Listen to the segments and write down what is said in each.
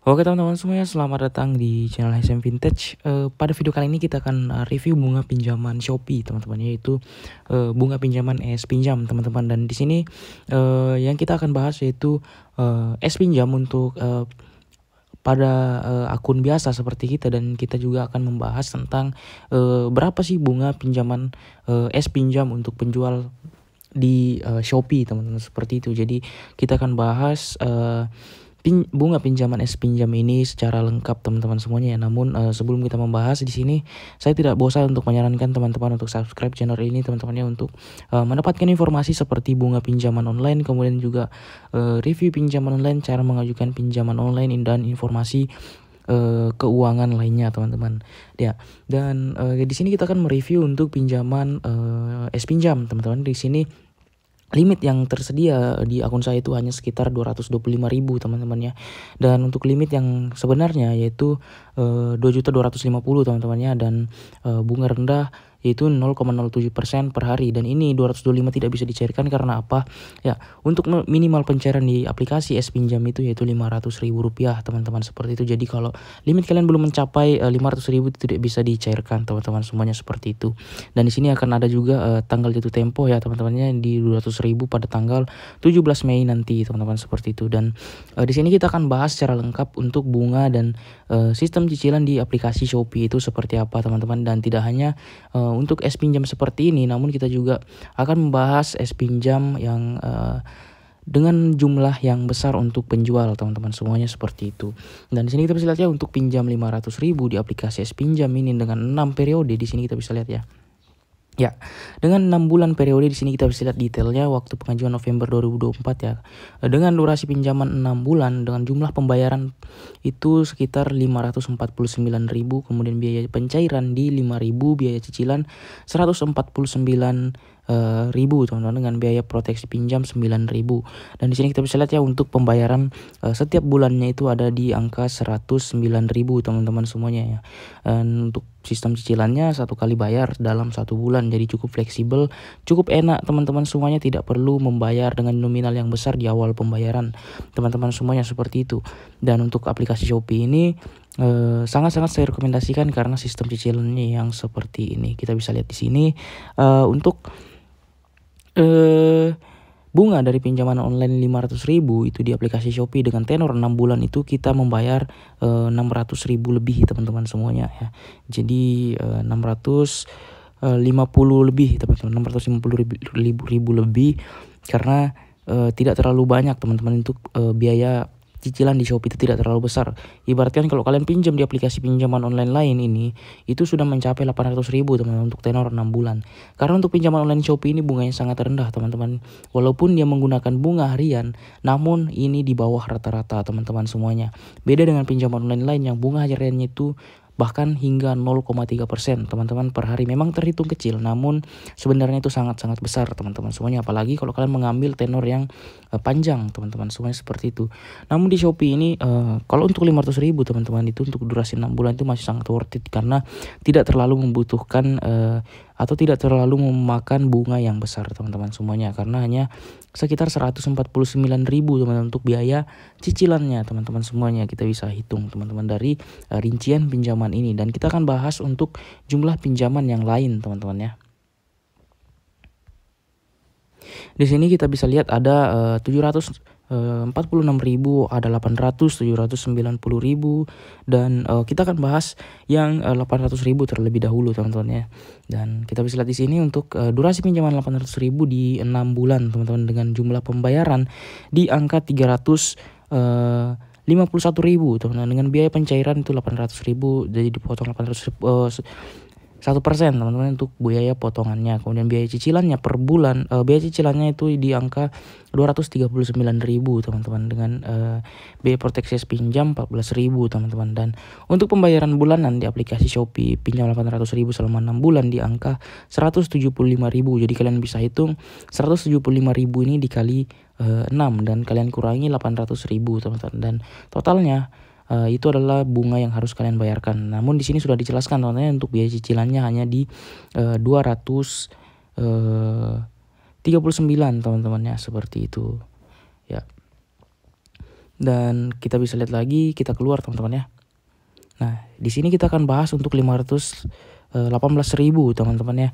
Oke teman-teman semuanya, selamat datang di channel HSM Vintage. Pada video kali ini kita akan review bunga pinjaman Shopee teman-teman, yaitu bunga pinjaman es pinjam teman-teman. Dan di sini yang kita akan bahas yaitu es pinjam untuk pada akun biasa seperti kita, dan kita juga akan membahas tentang berapa sih bunga pinjaman es pinjam untuk penjual di Shopee teman-teman, seperti itu. Jadi kita akan bahas bunga pinjaman es pinjam ini secara lengkap teman-teman semuanya ya. Namun sebelum kita membahas di sini, saya tidak bosan untuk menyarankan teman-teman untuk subscribe channel ini teman-temannya, untuk mendapatkan informasi seperti bunga pinjaman online, kemudian juga review pinjaman online, cara mengajukan pinjaman online, dan informasi keuangan lainnya teman-teman ya. Dan di sini kita akan mereview untuk pinjaman es pinjam teman-teman. Di sini limit yang tersedia di akun saya itu hanya sekitar 225.000 teman-teman ya. Dan untuk limit yang sebenarnya yaitu 2.250.000 teman-temannya, dan bunga rendah yaitu 0,07% per hari. Dan ini 225 tidak bisa dicairkan karena apa ya, untuk minimal pencairan di aplikasi es pinjam itu yaitu Rp500.000 teman-teman, seperti itu. Jadi kalau limit kalian belum mencapai 500.000 itu tidak bisa dicairkan teman-teman semuanya, seperti itu. Dan di sini akan ada juga tanggal jatuh tempo ya teman-temannya, di 200.000 pada tanggal 17 Mei nanti teman-teman, seperti itu. Dan di sini kita akan bahas secara lengkap untuk bunga dan sistem cicilan di aplikasi Shopee itu seperti apa teman-teman. Dan tidak hanya untuk es pinjam seperti ini, namun kita juga akan membahas es pinjam yang dengan jumlah yang besar untuk penjual teman-teman semuanya, seperti itu. Dan di sini kita bisa lihat ya, untuk pinjam 500.000 di aplikasi es pinjam ini dengan 6 periode, di sini kita bisa lihat ya. Ya, dengan 6 bulan periode, di sini kita bisa lihat detailnya waktu pengajuan November 2024 ya. Dengan durasi pinjaman 6 bulan dengan jumlah pembayaran itu sekitar 549.000, kemudian biaya pencairan di 5.000, biaya cicilan 149.000 teman-teman, dengan biaya proteksi pinjam 9.000. Dan di sini kita bisa lihat ya, untuk pembayaran setiap bulannya itu ada di angka 109.000 teman-teman semuanya ya. Dan untuk sistem cicilannya satu kali bayar dalam 1 bulan, jadi cukup fleksibel, cukup enak teman-teman semuanya, tidak perlu membayar dengan nominal yang besar di awal pembayaran teman-teman semuanya, seperti itu. Dan untuk aplikasi Shopee ini sangat-sangat saya rekomendasikan karena sistem cicilannya yang seperti ini. Kita bisa lihat di sini untuk bunga dari pinjaman online 500.000 itu di aplikasi Shopee dengan tenor 6 bulan itu kita membayar 600.000 lebih teman-teman semuanya ya. Jadi 650 lebih teman-teman, 650.000 lebih, karena tidak terlalu banyak teman-teman untuk biaya cicilan di Shopee itu tidak terlalu besar. Ibaratkan kalau kalian pinjam di aplikasi pinjaman online lain ini, itu sudah mencapai 800.000 teman-teman untuk tenor 6 bulan. Karena untuk pinjaman online Shopee ini bunganya sangat rendah teman-teman. Walaupun dia menggunakan bunga harian, namun ini di bawah rata-rata teman-teman semuanya. Beda dengan pinjaman online lain yang bunga hariannya itu bahkan hingga 0,3% teman-teman per hari. Memang terhitung kecil, namun sebenarnya itu sangat-sangat besar teman-teman semuanya, apalagi kalau kalian mengambil tenor yang panjang teman-teman semuanya, seperti itu. Namun di Shopee ini kalau untuk 500.000 teman-teman itu untuk durasi 6 bulan itu masih sangat worth it, karena tidak terlalu membutuhkan atau tidak terlalu memakan bunga yang besar teman-teman semuanya, karena hanya sekitar 149.000 teman-teman untuk biaya cicilannya teman-teman semuanya. Kita bisa hitung teman-teman dari rincian pinjaman ini, dan kita akan bahas untuk jumlah pinjaman yang lain teman-teman ya. Di sini kita bisa lihat ada 746.000, ada 800, 790.000, dan kita akan bahas yang 800.000 terlebih dahulu teman-teman ya. Dan kita bisa lihat di sini untuk durasi pinjaman 800.000 di 6 bulan teman-teman, dengan jumlah pembayaran di angka 351.000 teman-teman, dengan biaya pencairan itu 800.000, jadi dipotong 800 1% teman-teman untuk biaya potongannya. Kemudian biaya cicilannya per bulan, biaya cicilannya itu di angka 239.000 teman-teman, dengan biaya proteksi pinjam 14.000 teman-teman. Dan untuk pembayaran bulanan di aplikasi Shopee pinjam 800.000 selama 6 bulan di angka 175.000. Jadi kalian bisa hitung 175.000 ini dikali 6 dan kalian kurangi 800.000 teman-teman, dan totalnya itu adalah bunga yang harus kalian bayarkan. Namun di sini sudah dijelaskan teman-teman, untuk biaya cicilannya hanya di 239 teman-teman ya, seperti itu ya. Dan kita bisa lihat lagi, kita keluar teman-teman ya. Nah, di sini kita akan bahas untuk 518.000 teman-teman ya.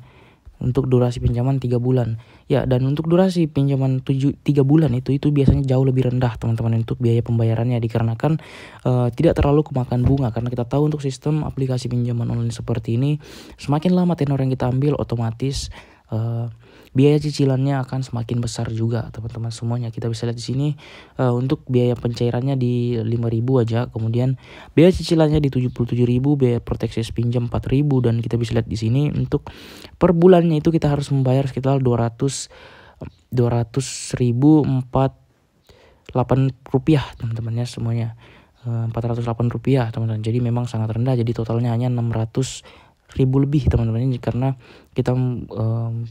Untuk durasi pinjaman 3 bulan. Ya, dan untuk durasi pinjaman 3 bulan itu biasanya jauh lebih rendah teman-teman untuk biaya pembayarannya, dikarenakan tidak terlalu kemakan bunga, karena kita tahu untuk sistem aplikasi pinjaman online seperti ini semakin lama tenor yang kita ambil, otomatis biaya cicilannya akan semakin besar juga teman-teman semuanya. Kita bisa lihat di sini untuk biaya pencairannya di 5.000 aja, kemudian biaya cicilannya di 77.000, biaya proteksi pinjam 4.000, dan kita bisa lihat di sini untuk per bulannya itu kita harus membayar sekitar 200.048 rupiah teman-teman ya semuanya. 408 rupiah teman-teman, jadi memang sangat rendah, jadi totalnya hanya 600.000 lebih teman-teman ini, karena kita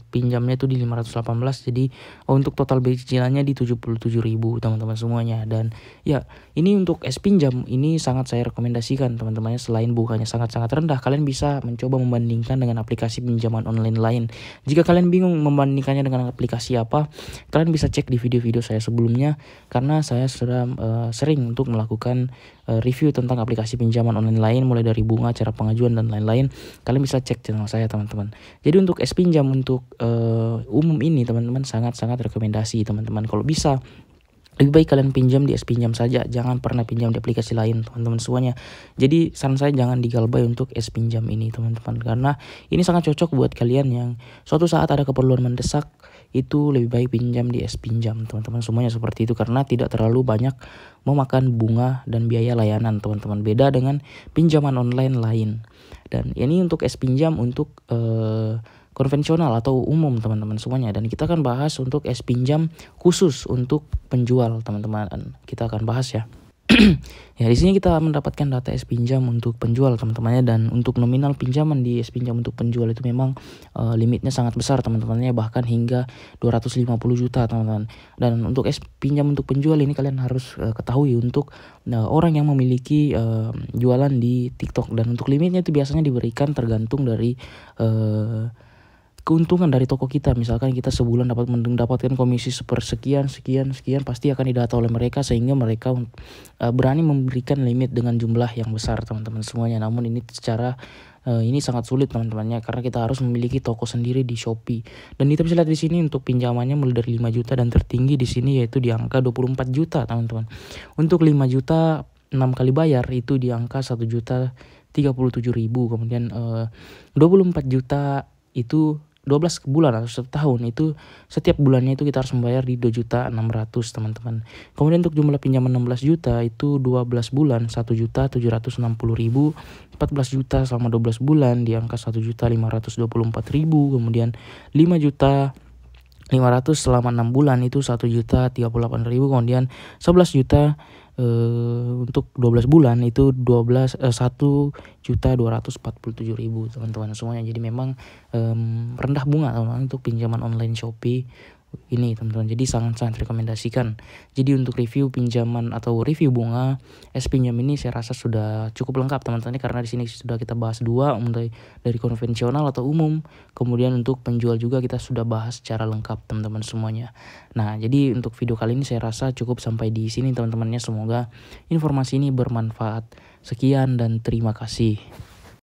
pinjamnya itu di 518, jadi untuk total biaya cicilannya di 77.000 teman-teman semuanya. Dan ya, ini untuk es pinjam ini sangat saya rekomendasikan teman-teman ya. Selain bunganya sangat-sangat rendah, kalian bisa mencoba membandingkan dengan aplikasi pinjaman online lain. Jika kalian bingung membandingkannya dengan aplikasi apa, kalian bisa cek di video-video saya sebelumnya, karena saya sudah sering untuk melakukan review tentang aplikasi pinjaman online lain, mulai dari bunga, cara pengajuan, dan lain-lain. Kalian bisa cek channel saya teman-teman. Jadi untuk es pinjam untuk umum ini teman-teman sangat-sangat rekomendasi teman-teman. Kalau bisa lebih baik kalian pinjam di es pinjam saja, jangan pernah pinjam di aplikasi lain teman-teman semuanya. Jadi saran saya jangan digalbay untuk es pinjam ini teman-teman, karena ini sangat cocok buat kalian yang suatu saat ada keperluan mendesak, itu lebih baik pinjam di es pinjam teman-teman semuanya seperti itu, karena tidak terlalu banyak memakan bunga dan biaya layanan teman-teman, beda dengan pinjaman online lain. Dan ini untuk es pinjam untuk konvensional atau umum teman-teman semuanya, dan kita akan bahas untuk es pinjam khusus untuk penjual teman-teman. Kita akan bahas ya. Ya, di sini kita mendapatkan data es pinjam untuk penjual teman-temannya, dan untuk nominal pinjaman di es pinjam untuk penjual itu memang limitnya sangat besar teman-temannya, bahkan hingga 250 juta teman-teman. Dan untuk es pinjam untuk penjual ini kalian harus ketahui untuk orang yang memiliki jualan di TikTok, dan untuk limitnya itu biasanya diberikan tergantung dari keuntungan dari toko kita. Misalkan kita sebulan dapat mendapatkan komisi sekian, pasti akan didata oleh mereka, sehingga mereka berani memberikan limit dengan jumlah yang besar teman-teman semuanya. Namun ini secara ini sangat sulit teman-temannya, karena kita harus memiliki toko sendiri di Shopee. Dan kita bisa lihat di sini untuk pinjamannya mulai dari 5 juta, dan tertinggi di sini yaitu di angka 24 juta teman-teman. Untuk 5 juta 6 kali bayar itu di angka 1.037.000. Kemudian 24 juta itu 12 bulan atau 1 tahun, itu setiap bulannya itu kita harus membayar di 2.600.000 teman-teman. Kemudian untuk jumlah pinjaman 16 juta itu 12 bulan 1.760.000, 14 juta selama 12 bulan di angka 1.524.000, kemudian 5 juta 500 selama 6 bulan itu 1.038.000, kemudian 11 juta untuk 12 bulan itu 1.247.000 teman-teman semuanya. Jadi memang rendah bunga teman-teman untuk pinjaman online Shopee ini teman-teman, jadi sangat-sangat rekomendasikan. Jadi untuk review pinjaman atau review bunga es pinjam ini saya rasa sudah cukup lengkap teman-teman, karena di sini sudah kita bahas dua, mulai dari konvensional atau umum, kemudian untuk penjual juga kita sudah bahas secara lengkap teman-teman semuanya. Nah, jadi untuk video kali ini saya rasa cukup sampai di sini teman-temannya. Semoga informasi ini bermanfaat. Sekian dan terima kasih.